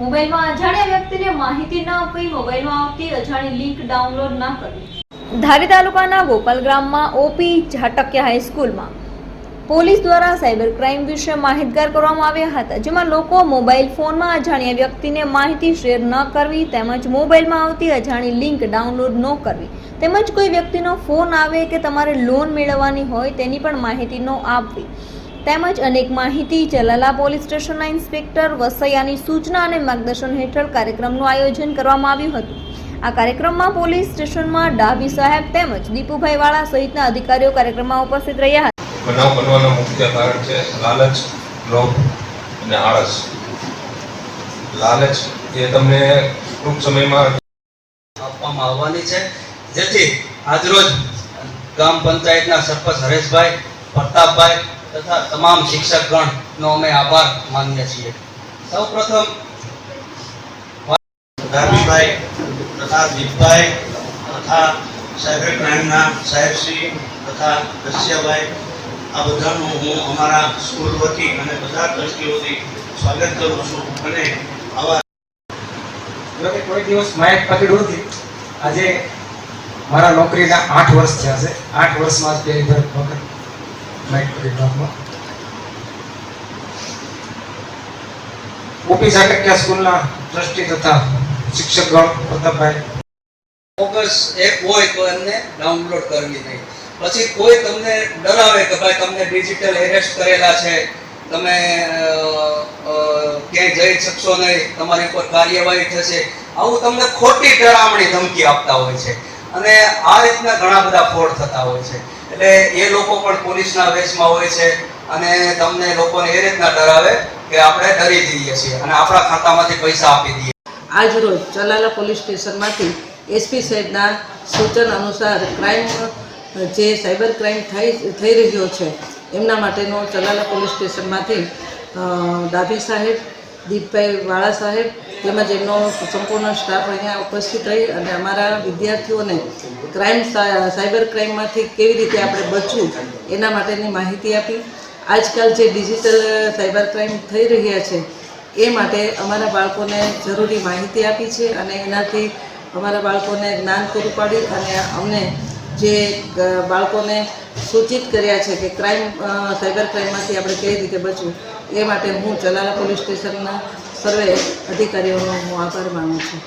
મોબાઈલમાં અજાણ્યા વ્યક્તિને માહિતી ન આપવી, મોબાઈલમાં આવતી અજાણી લિંક ડાઉનલોડ ન કરવી। ધારી તાલુકાના ગોપાલ ગ્રામમાં ઓપી ઝાટકિયા હાઈસ્કૂલમાં પોલીસ દ્વારા સાયબર ક્રાઇમ વિશે માહિતગાર કરવામાં આવ્યા હતા, જેમાં લોકો મોબાઈલ ફોનમાં અજાણ્યા વ્યક્તિને માહિતી શેર ન કરવી તેમજ મોબાઈલમાં આવતી અજાણી લિંક ડાઉનલોડ ન કરવી તેમજ કોઈ વ્યક્તિનો ફોન આવે કે તમારે લોન મેળવવાની હોય તેની પણ માહિતી ન આપવી તેમજ અનેક માહિતી ચલાલા પોલીસ સ્ટેશનના ઇન્સ્પેક્ટર વસૈયાની સૂચના અને માર્ગદર્શન હેઠળ કાર્યક્રમનું આયોજન કરવામાં આવ્યું હતું। આ કાર્યક્રમમાં પોલીસ સ્ટેશનમાં ડાભી સાહેબ તેમજ દીપુભાઈ વાળા સહિતના અધિકારીઓ કાર્યક્રમમાં ઉપસ્થિત રહ્યા હતા। બનાવ બનવાનું મુખ્ય કારણ છે લાલચ, લોભ અને આળસ। લાલચ એ તમને ટૂંક સમયમાં આપવામાં આવવાની છે, જેથી આજરોજ ગ્રામ પંચાયતના સરપંચ હરેશભાઈ, પ્રતાપભાઈ તથા તમામ શિક્ષકગણનો અમે આભાર માનીએ છીએ। સૌપ્રથમ ડાભીભાઈ તથા દીપભાઈ તથા સાયબર ક્રાઇમના સાહેબશ્રી તથા દસ્યાભાઈ, આ બધાનું હું અમારા સ્કૂલ વતી અને બધા ટ્રસ્ટીઓથી સ્વાગત કરું છું। અને આવા કોઈ દિવસ માઇક પકડ્યું નથી। આજે મારા નોકરીના 8 વર્ષ થયા છે। 8 વર્ષમાં જ પહેલી વખત માઇક પકડવામાં ઓપી ઝાટકિયા સ્કૂલના ટ્રસ્ટી તથા શિક્ષકગણ પ્રતાપભાઈ ફોકસ એક હોય તો એમને ડાઉનલોડ કરવી નહીં। પછી કોઈ તમને ડરાવે કે ભાઈ તમને ડિજિટલ એરેસ્ટ કરેલા છે, તમે ક્યાંય જઈ શકશો નહીં, તમારી ઉપર કાર્યવાહી થશે, આવું તમને ખોટી ડરામણી ધમકી આપતા હોય છે અને આ રીતના ઘણા બધા ફ્રોડ થતા હોય છે। એટલે એ લોકો પણ પોલીસના વેશમાં હોય છે અને તમને લોકોને એ રીતના ડરાવે કે આપણે ડરી જઈએ છીએ અને આપણા ખાતામાંથી પૈસા આપી દઈએ। આજ રોજ ચલાલા પોલીસ સ્ટેશનમાંથી એસપી સાહેબના સૂચન અનુસાર ક્રાઇમ જે સાયબર ક્રાઇમ થઈ રહ્યો છે એમના માટેનો ચલાલા પોલીસ સ્ટેશનમાંથી ડાભી સાહેબ, દીપભાઈ વાળા સાહેબ તેમજ એમનો સંપૂર્ણ સ્ટાફ અહીંયા ઉપસ્થિત રહી અને અમારા વિદ્યાર્થીઓને સાયબર ક્રાઇમમાંથી કેવી રીતે આપણે બચવું એના માટેની માહિતી આપી। આજકાલ જે ડિજિટલ સાયબર ક્રાઇમ થઈ રહ્યા છે એ માટે અમારા બાળકોને જરૂરી માહિતી આપી છે અને એનાથી અમારા બાળકોને જ્ઞાન પૂરું પાડી અને અમને જે બાળકોને સૂચિત કર્યા છે કે સાયબર ક્રાઇમમાંથી આપણે કેવી રીતે બચવું એ માટે હું ચલાલા પોલીસ સ્ટેશનના સર્વે અધિકારીઓનો હું આભાર માનું છું।